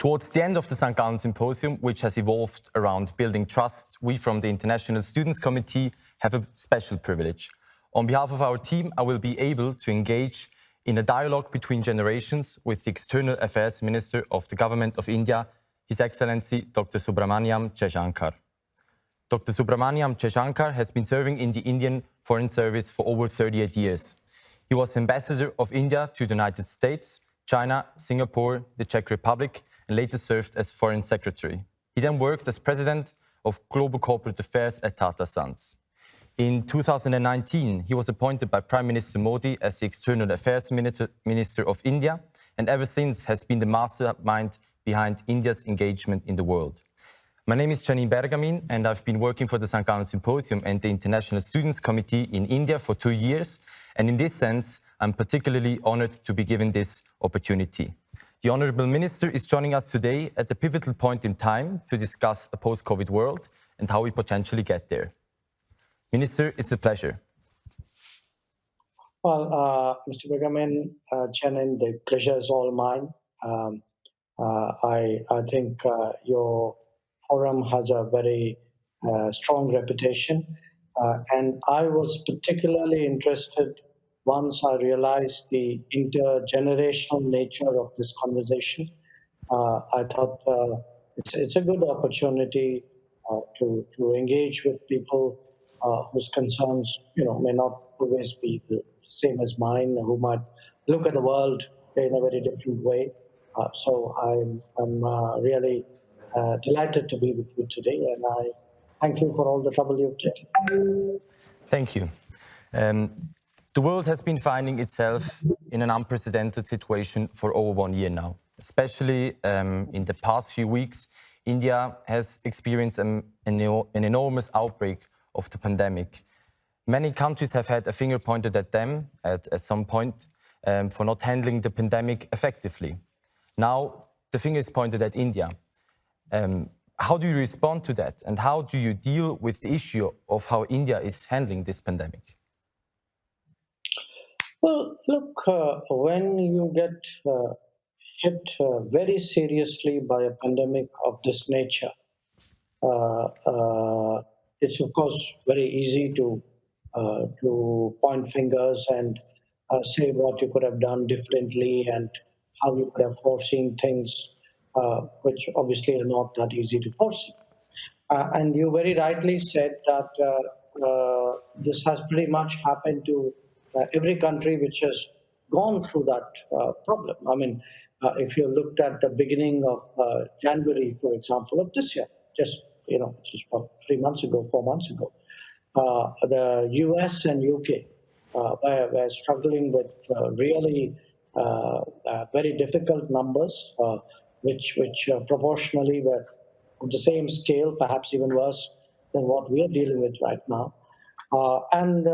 Towards the end of the St. Gallen Symposium, which has evolved around building trust, we from the International Students Committee have a special privilege. On behalf of our team, I will be able to engage in a dialogue between generations with the External Affairs Minister of the Government of India, His Excellency Dr. Subrahmanyam Jaishankar. Dr. Subrahmanyam Jaishankar has been serving in the Indian Foreign Service for over 38 years. He was Ambassador of India to the United States, China, Singapore, the Czech Republic, and later served as Foreign Secretary. He then worked as President of Global Corporate Affairs at Tata Sons. In 2019, he was appointed by Prime Minister Modi as the External Affairs Minister of India, and ever since has been the mastermind behind India's engagement in the world. My name is Gianin Bergamin, and I've been working for the St. Gallen Symposium and the International Students Committee in India for 2 years, and in this sense, I'm particularly honored to be given this opportunity. The Honourable Minister is joining us today at the pivotal point in time to discuss a post-COVID world and how we potentially get there. Minister, it's a pleasure. Well, Mr. Bergamin, Gianin, the pleasure is all mine. I think your forum has a very strong reputation, and I was particularly interested once I realized the intergenerational nature of this conversation. I thought it's a good opportunity to engage with people whose concerns, may not always be the same as mine, who might look at the world in a very different way. So I'm really delighted to be with you today, and I thank you for all the trouble you've taken. Thank you. The world has been finding itself in an unprecedented situation for over 1 year now. Especially in the past few weeks, India has experienced an enormous outbreak of the pandemic. Many countries have had a finger pointed at them at some point for not handling the pandemic effectively. Now the finger is pointed at India. How do you respond to that, and how do you deal with the issue of how India is handling this pandemic? Well, look, when you get hit very seriously by a pandemic of this nature, it's of course very easy to point fingers and say what you could have done differently and how you could have foreseen things, which obviously are not that easy to foresee. And you very rightly said that this has pretty much happened to every country which has gone through that problem. I mean, if you looked at the beginning of January, for example, of this year, just about 3 months ago, 4 months ago, the US and UK were struggling with really very difficult numbers, which proportionally were of the same scale, perhaps even worse than what we are dealing with right now. And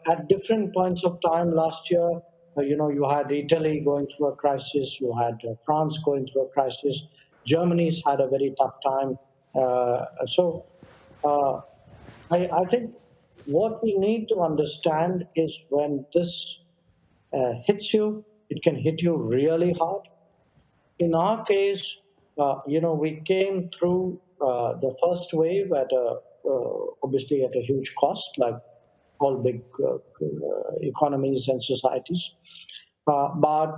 at different points of time last year, you had Italy going through a crisis, you had France going through a crisis, Germany's had a very tough time. So I think what we need to understand is when this hits you, it can hit you really hard. In our case, we came through the first wave obviously at a huge cost, like all big economies and societies. But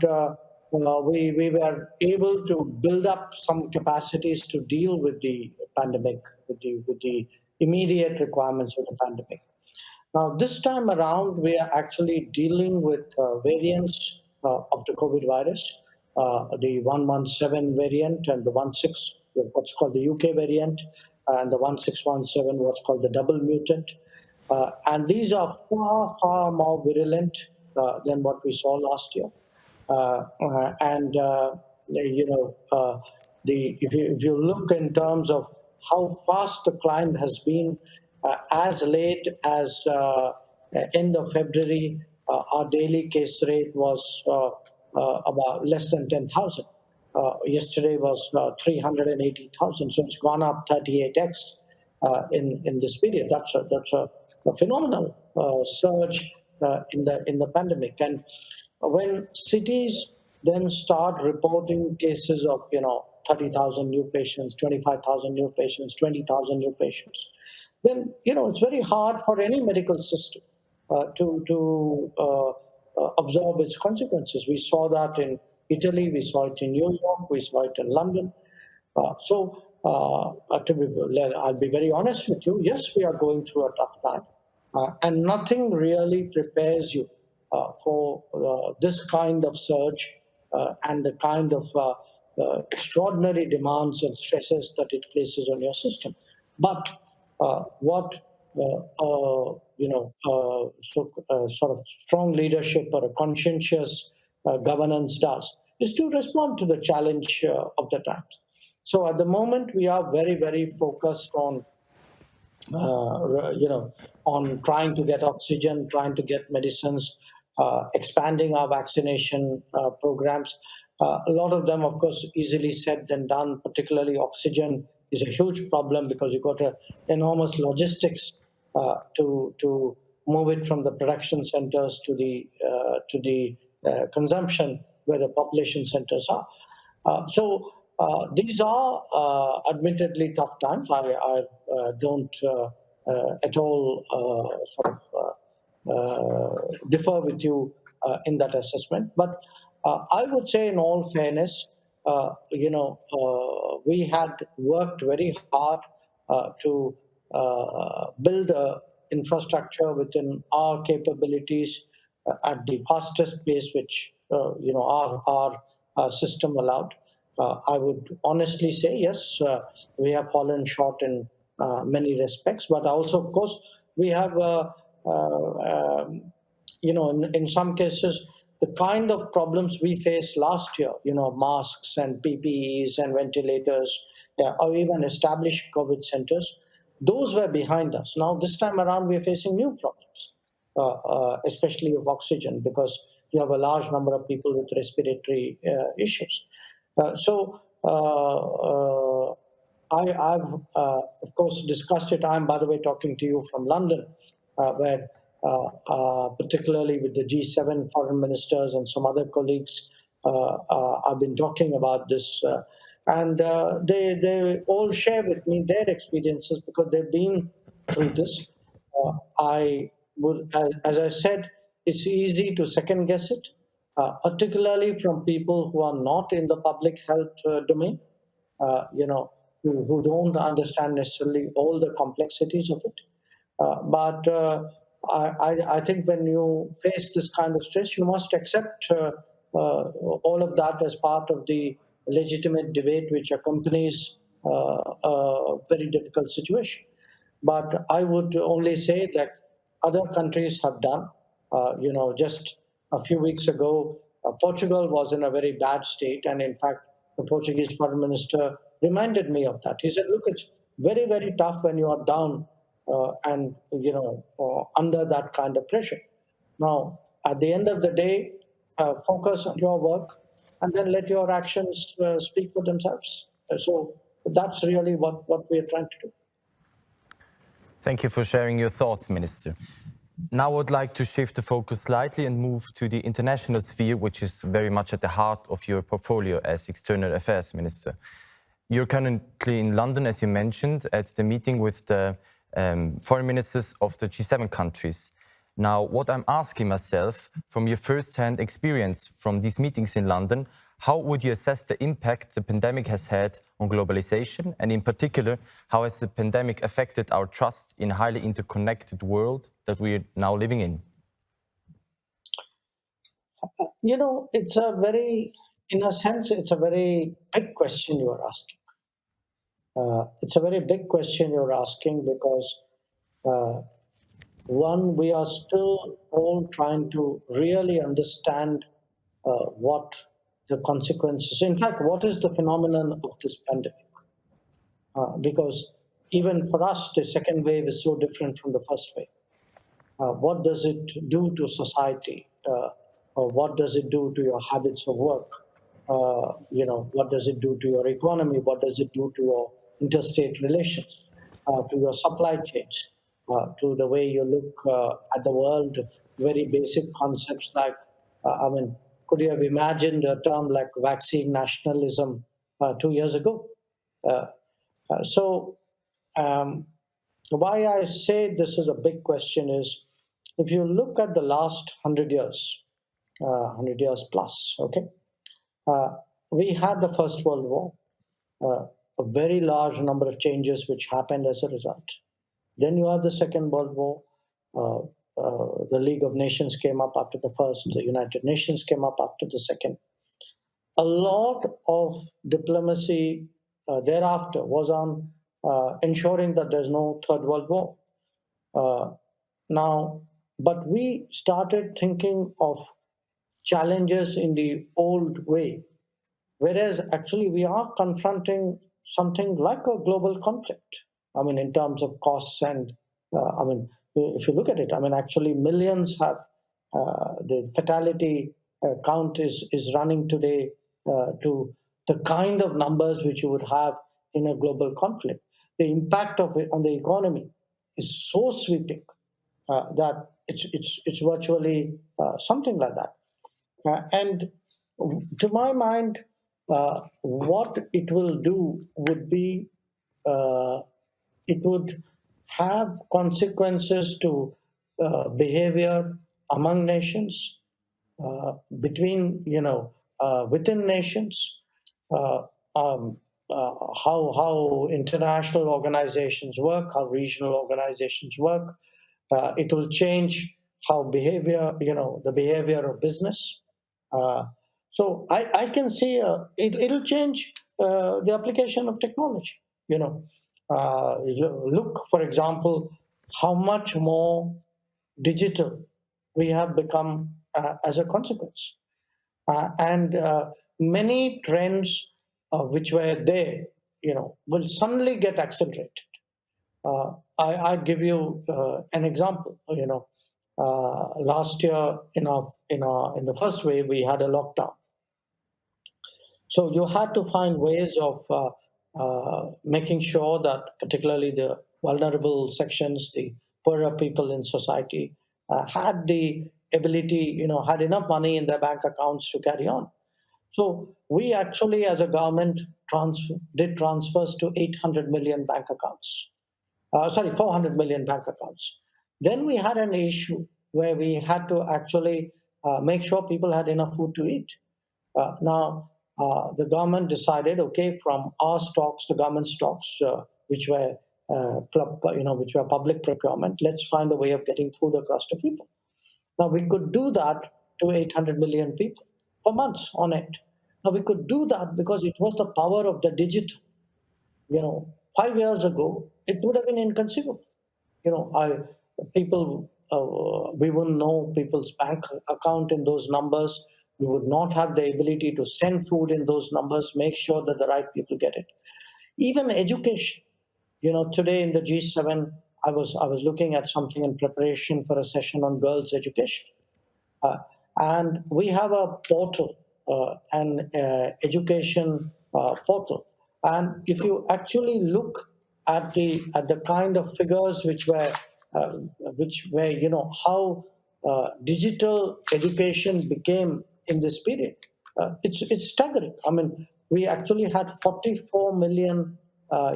we were able to build up some capacities to deal with the pandemic, with the immediate requirements of the pandemic. Now, this time around, we are actually dealing with variants of the COVID virus, the 117 variant and the 16, what's called the UK variant, and the 1617, what's called the double mutant. And these are far, far more virulent than what we saw last year. If you look in terms of how fast the climb has been, as late as end of February, our daily case rate was about less than 10,000. Yesterday was 380,000, so it's gone up 38x in this period. That's a phenomenal surge in the pandemic. And when cities then start reporting cases of 30,000 new patients, 25,000 new patients, 20,000 new patients, then it's very hard for any medical system to absorb its consequences. We saw that in Italy, we saw it in New York, we saw it in London. I'll be very honest with you. Yes, we are going through a tough time, and nothing really prepares you for this kind of surge and the kind of extraordinary demands and stresses that it places on your system. But what sort of strong leadership or a conscientious governance does is to respond to the challenge of the times. So at the moment, we are very, very focused on on trying to get oxygen, trying to get medicines, expanding our vaccination programs. A lot of them, of course, easily said than done. Particularly oxygen is a huge problem because you've got enormous logistics to move it from the production centers to the consumption where the population centers are. These are admittedly tough times. I don't at all differ with you in that assessment. But I would say, in all fairness, we had worked very hard to build infrastructure within our capabilities at the fastest pace which our system allowed. I would honestly say, yes, we have fallen short in many respects, but also, of course, we have, in some cases, the kind of problems we faced last year, masks and PPEs and ventilators, or even established COVID centers, those were behind us. Now, this time around, we're facing new problems, especially of oxygen, because you have a large number of people with respiratory issues. I've, of course, discussed it. I'm, by the way, talking to you from London, where particularly with the G7 foreign ministers and some other colleagues, I've been talking about this. And they all share with me their experiences because they've been through this. As I said, it's easy to second guess it, particularly from people who are not in the public health domain, who don't understand necessarily all the complexities of it. But I think when you face this kind of stress, you must accept all of that as part of the legitimate debate which accompanies a very difficult situation. But I would only say that other countries have done. Just a few weeks ago, Portugal was in a very bad state. And in fact, the Portuguese foreign minister reminded me of that. He said, look, it's very, very tough when you are down and under that kind of pressure. Now, at the end of the day, focus on your work and then let your actions speak for themselves. So that's really what we are trying to do. Thank you for sharing your thoughts, Minister. Now I would like to shift the focus slightly and move to the international sphere, which is very much at the heart of your portfolio as External Affairs Minister. You're currently in London, as you mentioned, at the meeting with the foreign ministers of the G7 countries. Now, what I'm asking myself, from your first-hand experience from these meetings in London, how would you assess the impact the pandemic has had on globalization? And in particular, how has the pandemic affected our trust in a highly interconnected world that we're now living in? It's in a sense, it's a very big question you are asking. It's a very big question you're asking because, one, we are still all trying to really understand what the consequences, in fact, what is the phenomenon of this pandemic? Because even for us, the second wave is so different from the first wave. What does it do to society? Or what does it do to your habits of work? What does it do to your economy? What does it do to your interstate relations, to your supply chains, to the way you look at the world? Very basic concepts like, could you have imagined a term like vaccine nationalism 2 years ago. Uh, so, um, why I say this is a big question is if you look at the last 100 years, 100 years plus, okay, uh, we had the First World War, uh, a very large number of changes which happened as a result. Then you had the Second World War. The League of Nations came up after the first, the United Nations came up after the second. A lot of diplomacy thereafter was on ensuring that there's no Third World War. Uh, now, but we started thinking of challenges in the old way, whereas actually we are confronting something like a global conflict. I mean, in terms of costs and, I mean, if you look at it, I mean, actually millions have, the fatality count is running today to the kind of numbers which you would have in a global conflict. The impact of it on the economy is so sweeping that it's virtually something like that. And to my mind, what it will do would be uh, it would have consequences to behavior among nations, between, within nations, uh, um, how international organizations work, how regional organizations work. It will change how behavior, the behavior of business. Uh, so I can see it'll change the application of technology. Look, for example, how much more digital we have become as a consequence. And many trends which were there, will suddenly get accelerated. I give you an example. Last year in the first wave we had a lockdown, so you had to find ways of making sure that particularly the vulnerable sections, the poorer people in society, had the ability, had enough money in their bank accounts to carry on. So we actually, as a government, did transfers to 800 million bank accounts. 400 million bank accounts. Then we had an issue where we had to actually make sure people had enough food to eat. Now, the government decided, okay, from our stocks, the government stocks, which were public procurement, let's find a way of getting food across to people. Now we could do that to 800 million people for months on end. Now we could do that because it was the power of the digital. 5 years ago, it would have been inconceivable. People, we wouldn't know people's bank account in those numbers. We would not have the ability to send food in those numbers, make sure that the right people get it. Even education. Today in the G7, I was looking at something in preparation for a session on girls' education. Uh, and we have a portal, an education portal. And if you actually look at the kind of figures uh, which were, how digital education became in this period, it's staggering. I mean, we actually had 44 million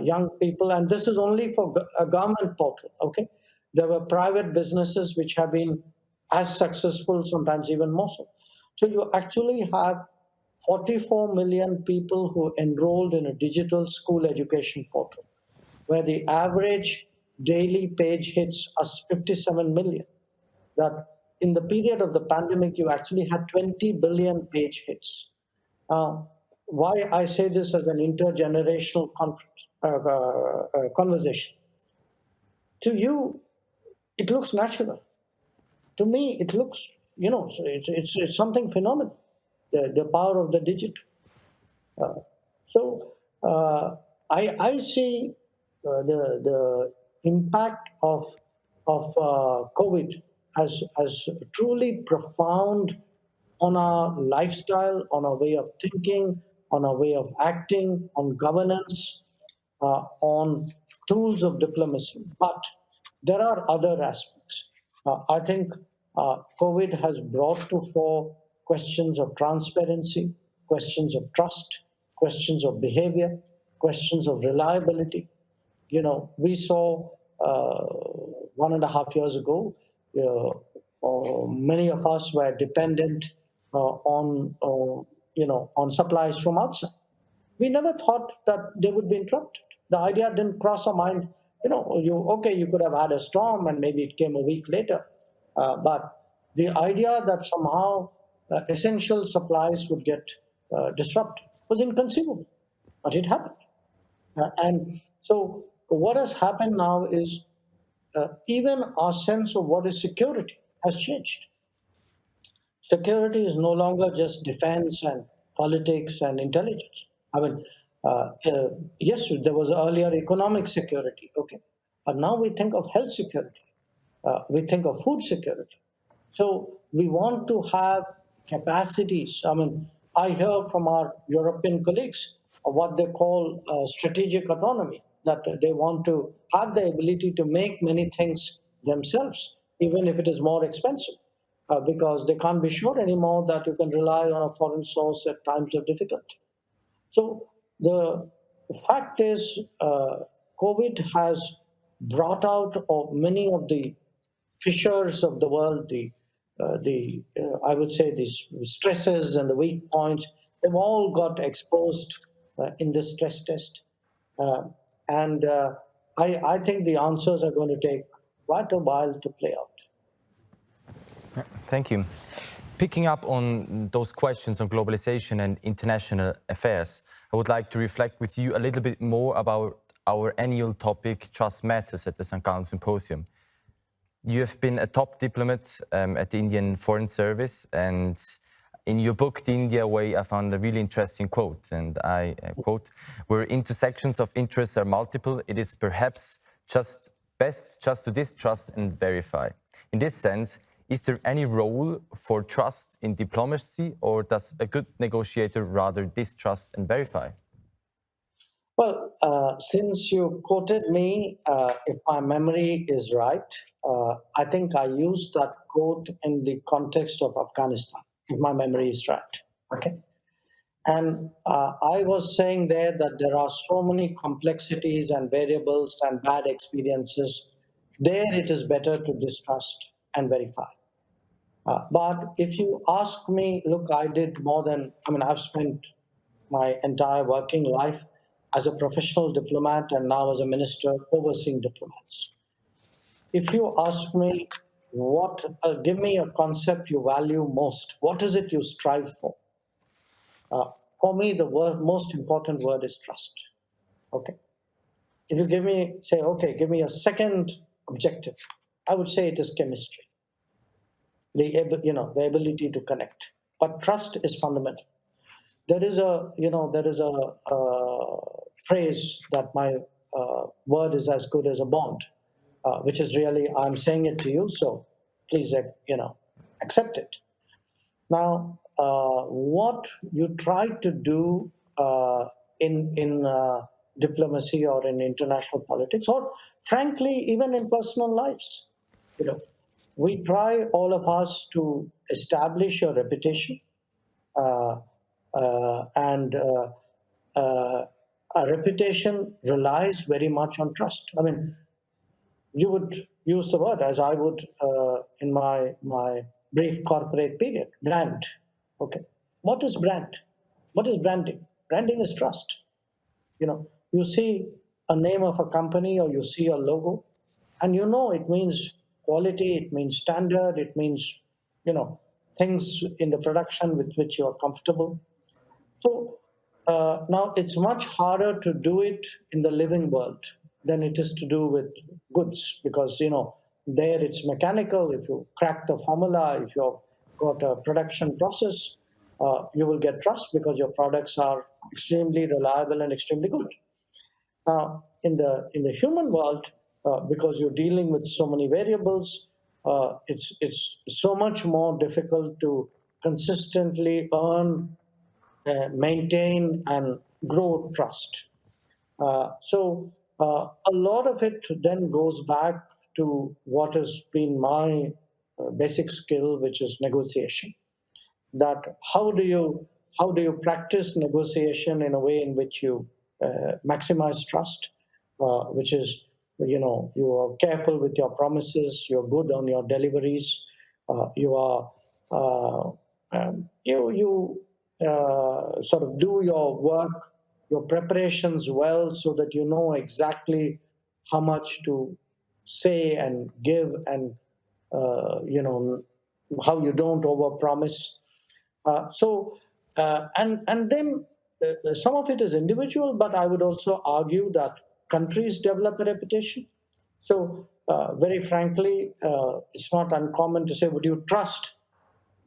young people, and this is only for a government portal. Okay, there were private businesses which have been as successful, sometimes even more so. So you actually have 44 million people who enrolled in a digital school education portal, where the average daily page hits us 57 million. That in the period of the pandemic, you actually had 20 billion page hits. Now, why I say this as an intergenerational conversation. To you, it looks natural. To me, it looks, it's something phenomenal, the power of the digital. So I see the impact of COVID as truly profound on our lifestyle, on our way of thinking, on our way of acting, on governance, on tools of diplomacy. But there are other aspects. I think COVID has brought to fore questions of transparency, questions of trust, questions of behavior, questions of reliability. We saw 1.5 years ago, many of us were dependent on supplies from outside. We never thought that they would be interrupted. The idea didn't cross our mind. You could have had a storm and maybe it came a week later, but the idea that somehow essential supplies would get disrupted was inconceivable, but it happened. And so, what has happened now is even our sense of what is security has changed. Security is no longer just defense and politics and intelligence. I mean, yes, there was earlier economic security, okay, but now we think of health security, we think of food security. So we want to have capacities. I mean, I hear from our European colleagues of what they call strategic autonomy, that they want to have the ability to make many things themselves, even if it is more expensive, because they can't be sure anymore that you can rely on a foreign source at times of difficulty. So the fact is, COVID has brought out of many of the fissures of the world, I would say these stresses and the weak points. They've all got exposed in this stress test, uh, and I think the answers are going to take quite a while to play out. Thank you. Picking up on those questions on globalization and international affairs, I would like to reflect with you a little bit more about our annual topic, Trust Matters, at the St. Gallen Symposium. You have been a top diplomat at the Indian Foreign Service, and in your book, The India Way, I found a really interesting quote, and I quote, "Where intersections of interests are multiple, it is perhaps best just to distrust and verify." In this sense, is there any role for trust in diplomacy, or does a good negotiator rather distrust and verify? Well, since you quoted me, if my memory is right, I think I used that quote in the context of Afghanistan, if my memory is right. Okay. And I was saying there that there are so many complexities and variables and bad experiences. There, it is better to distrust and verify. But if you ask me, look, I've spent my entire working life as a professional diplomat and now as a minister overseeing diplomats. If you ask me, give me a concept you value most, what is it you strive for? For me, the most important word is trust. Okay. If you give me a second objective, I would say it is chemistry, the ability to connect. But trust is fundamental. There is a phrase that my word is as good as a bond, which is really, I'm saying it to you, so please accept it. Now, what you try to do in diplomacy or in international politics, or frankly even in personal lives, you know we try, all of us, to establish a reputation, uh, and a reputation relies very much on trust. I mean, you would use the word, as I would in my brief corporate period, brand. Okay, what is brand? What is branding? Branding is trust. You see a name of a company or you see a logo, and it means quality, it means standard, it means you know things in the production with which you are comfortable. So now it's much harder to do it in the living world than it is to do with goods, because there it's mechanical. If you crack the formula, if you've got a production process, you will get trust because your products are extremely reliable and extremely good. Now, in the human world, because you're dealing with so many variables, it's so much more difficult to consistently earn, maintain, and grow trust. A lot of it then goes back to what has been my basic skill, which is negotiation. That how do you practice negotiation in a way in which you maximize trust, which is, you are careful with your promises, you're good on your deliveries, you are you sort of do your work, your preparations well, so that you know exactly how much to say and give, and how you don't overpromise. And then some of it is individual, but I would also argue that countries develop a reputation. So very frankly, it's not uncommon to say, would you trust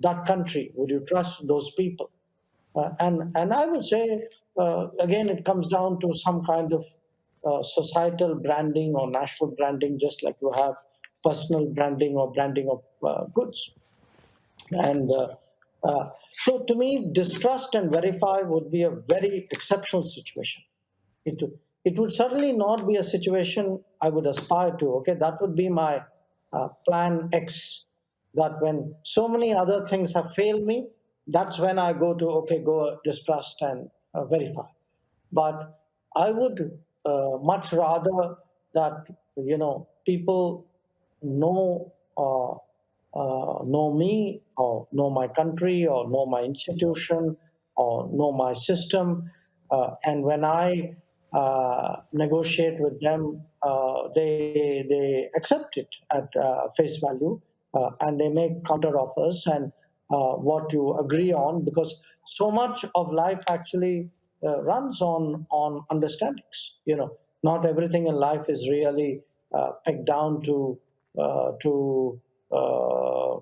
that country? Would you trust those people? And I would say, again, it comes down to some kind of societal branding or national branding, just like you have personal branding or branding of goods. And so to me, distrust and verify would be a very exceptional situation. It, it would certainly not be a situation I would aspire to. Okay, that would be my plan X. That when so many other things have failed me, that's when I go to, okay, go distrust and verify. But I would much rather that people know know me, or know my country, or know my institution, or know my system, and when I negotiate with them, they accept it at face value, and they make counter offers, and what you agree on, because so much of life actually runs on understandings. Not everything in life is really pegged down to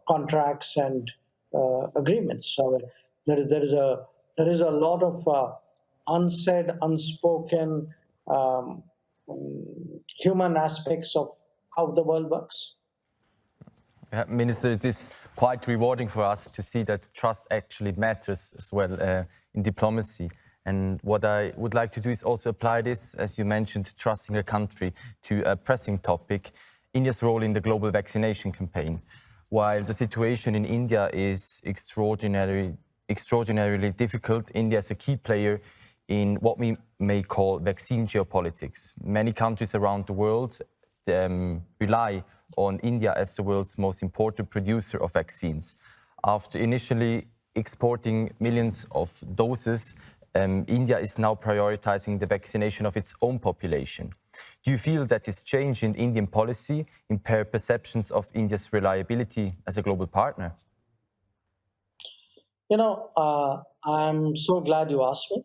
contracts and agreements. So there is a lot of unsaid, unspoken human aspects of how the world works. Minister, it is quite rewarding for us to see that trust actually matters as well in diplomacy. And what I would like to do is also apply this, as you mentioned, trusting a country, to a pressing topic, India's role in the global vaccination campaign. While the situation in India is extraordinarily difficult, India is a key player in what we may call vaccine geopolitics. Many countries around the world rely on India as the world's most important producer of vaccines. After initially exporting millions of doses, India is now prioritizing the vaccination of its own population. Do you feel that this change in Indian policy impairs perceptions of India's reliability as a global partner? I'm so glad you asked me.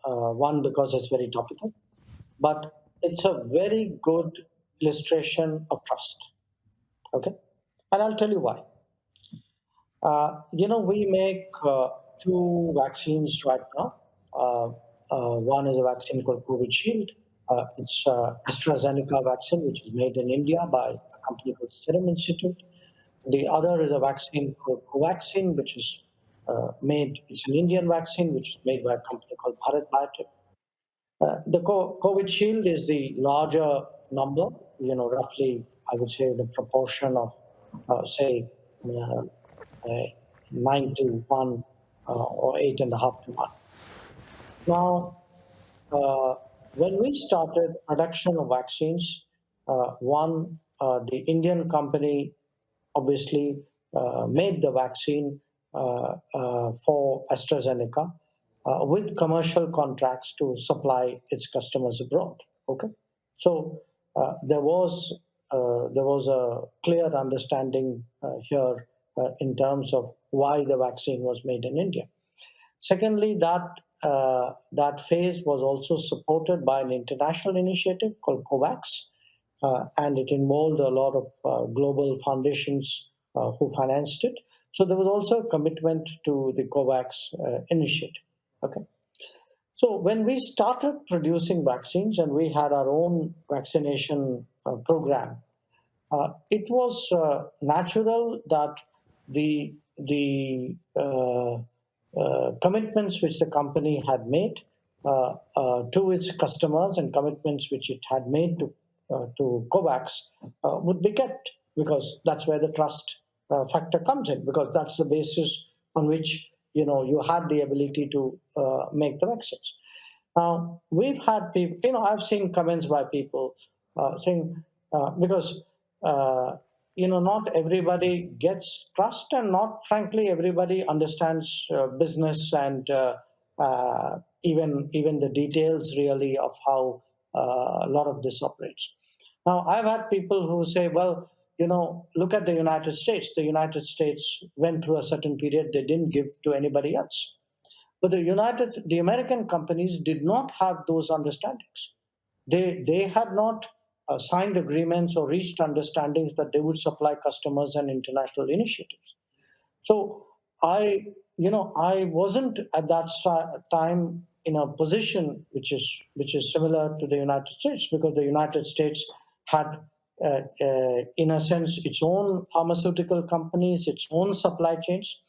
One, because it's very topical, but it's a very good illustration of trust. Okay, and I'll tell you why. We make two vaccines right now. One is a vaccine called Covishield. It's AstraZeneca vaccine, which is made in India by a company called Serum Institute. The other is a vaccine called Covaxin, which is it's an Indian vaccine, which is made by a company called Bharat Biotech. The COVID shield is the larger number, roughly, I would say, the proportion of, say, 9 to 1 or 8.5 to 1. Now, when we started production of vaccines, the Indian company obviously made the vaccine for AstraZeneca with commercial contracts to supply its customers abroad. Okay, so there was a clear understanding here in terms of why the vaccine was made in India. Secondly, that phase was also supported by an international initiative called COVAX, and it involved a lot of global foundations who financed it. So there was also a commitment to the COVAX initiative. Okay. So when we started producing vaccines and we had our own vaccination program, it was natural that the commitments which the company had made to its customers, and commitments which it had made to COVAX would be kept, because that's where the trust factor comes in, because that's the basis on which you had the ability to make the vaccines. Now, we've had people, I've seen comments by people saying, because, not everybody gets trust, and not, frankly, everybody understands business and even the details really of how a lot of this operates. Now, I've had people who say, well, look at the United States. The United States went through a certain period they didn't give to anybody else. But the American companies did not have those understandings. They had not signed agreements or reached understandings that they would supply customers and international initiatives. So I wasn't at that time in a position which is similar to the United States, because the United States had, in a sense, its own pharmaceutical companies, its own supply chains.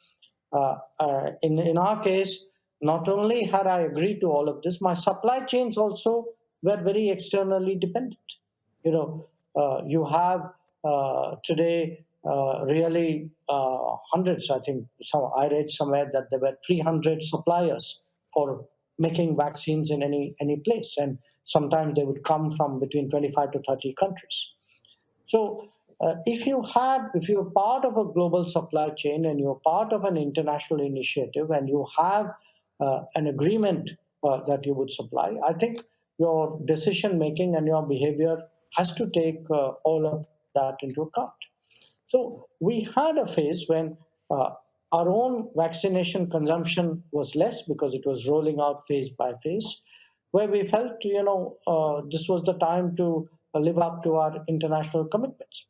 In our case, not only had I agreed to all of this, my supply chains also were very externally dependent. You have today really hundreds. I think I read somewhere that there were 300 suppliers for making vaccines in any place, and sometimes they would come from between 25 to 30 countries. So, if you're part of a global supply chain and you're part of an international initiative and you have an agreement that you would supply, I think your decision making and your behavior has to take all of that into account. So we had a phase when uh, our own vaccination consumption was less because it was rolling out phase by phase, where we felt, this was the time to live up to our international commitments.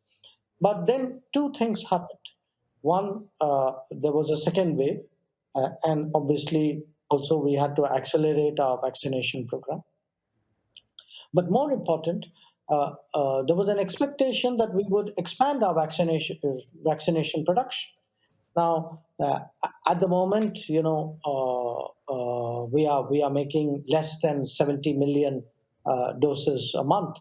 But then two things happened. One, there was a second wave, and obviously also we had to accelerate our vaccination program. But more important, there was an expectation that we would expand our vaccination production. Now, at the moment, we are making less than 70 million doses a month.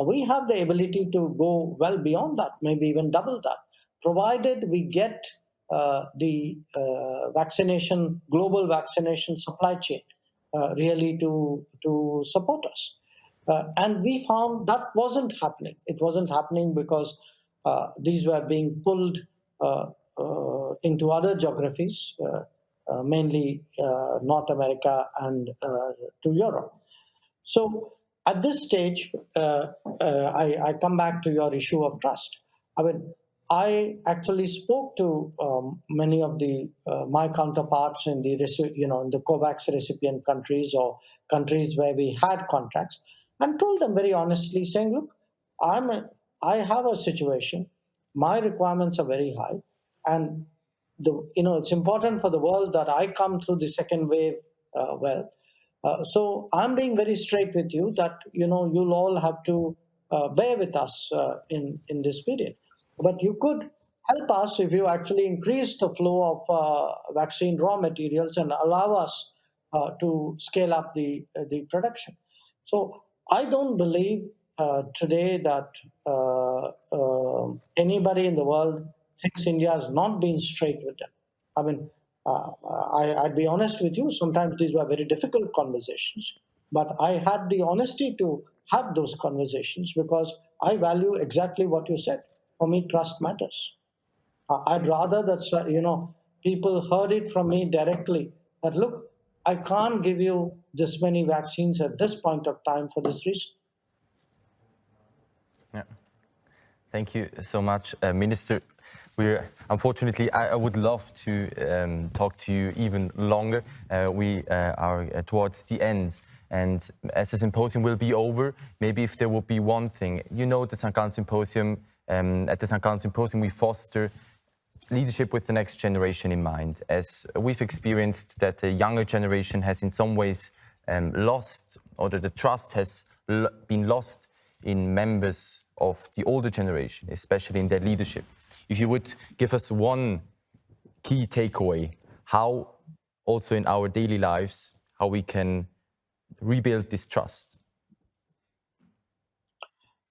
We have the ability to go well beyond that, maybe even double that, provided we get the global vaccination supply chain really to support us. And we found that wasn't happening. It wasn't happening because these were being pulled into other geographies, mainly North America and to Europe. So at this stage, I come back to your issue of trust. I mean, I actually spoke to many of my counterparts in in the COVAX recipient countries or countries where we had contracts, and told them very honestly, saying, "Look, I have a situation. My requirements are very high, and it's important for the world that I come through the second wave well. So I'm being very straight with you that you'll all have to bear with us in this period. But you could help us if you actually increase the flow of vaccine raw materials and allow us to scale up the production." So I don't believe today that anybody in the world thinks India has not been straight with them. I mean, I'd be honest with you, sometimes these were very difficult conversations, but I had the honesty to have those conversations because I value exactly what you said. For me, trust matters. I'd rather that, people heard it from me directly that, look, I can't give you this many vaccines at this point of time for this reason. Yeah. Thank you so much, Minister. Unfortunately, I would love to talk to you even longer. We are towards the end. And as the symposium will be over, maybe if there would be one thing, the St. Gallen Symposium, at the St. Gallen Symposium, we foster leadership with the next generation in mind, as we've experienced that the younger generation has in some ways lost, or that the trust has been lost in members of the older generation, especially in their leadership. If you would give us one key takeaway, how also in our daily lives, how we can rebuild this trust.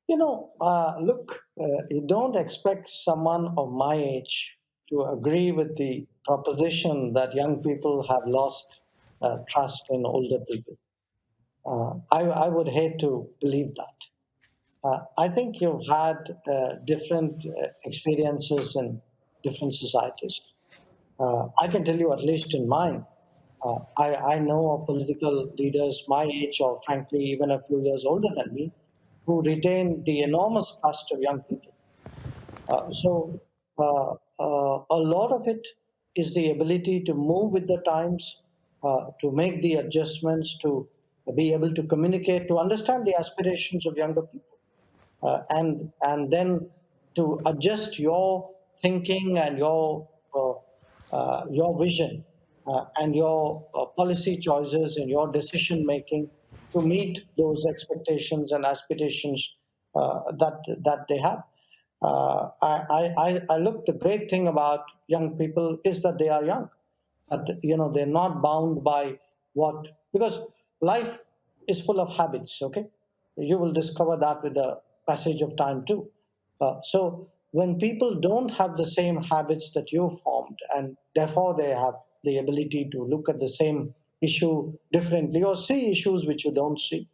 Look, you don't expect someone of my age to agree with the proposition that young people have lost trust in older people. I would hate to believe that. I think you've had different experiences in different societies. I can tell you, at least in mine, I know of political leaders my age, or frankly, even a few years older than me, who retain the enormous trust of young people. So a lot of it is the ability to move with the times, to make the adjustments, to be able to communicate, to understand the aspirations of younger people, and then to adjust your thinking and your vision and your policy choices and your decision making to meet those expectations and aspirations that they have. I look, the great thing about young people is that they are young, that they're not bound by what, because life is full of habits. Okay, you will discover that with the passage of time too. So when people don't have the same habits that you formed, and therefore they have the ability to look at the same issue differently or see issues which you don't see,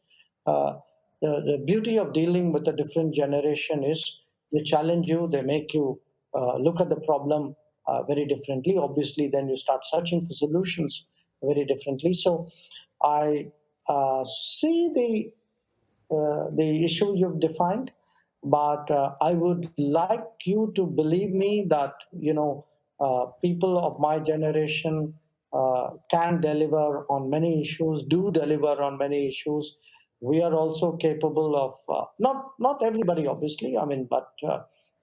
uh, the beauty of dealing with a different generation is they challenge you, they make you look at the problem very differently. Obviously, then you start searching for solutions very differently. So I see the issue you've defined, but I would like you to believe me that people of my generation can deliver on many issues, do deliver on many issues. We are also capable of not everybody, obviously. I mean, but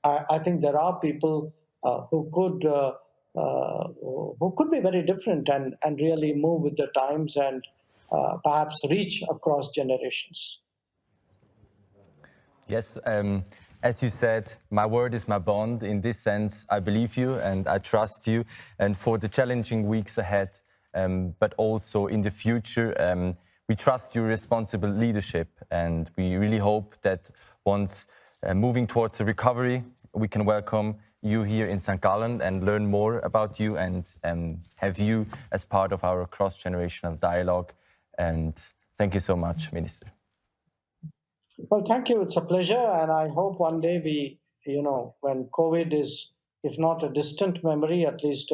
I think there are people who could be very different and really move with the times and perhaps reach across generations. Yes, as you said, my word is my bond. In this sense, I believe you and I trust you. And for the challenging weeks ahead, but also in the future, we trust your responsible leadership. And we really hope that once moving towards a recovery, we can welcome you here in St. Gallen and learn more about you and have you as part of our cross-generational dialogue. And thank you so much, Minister. Well, thank you. It's a pleasure. And I hope one day when COVID is, if not a distant memory, at least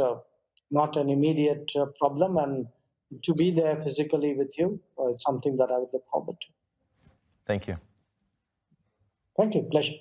not an immediate problem, and to be there physically with you, it's something that I would look forward to. Thank you. Thank you. Pleasure.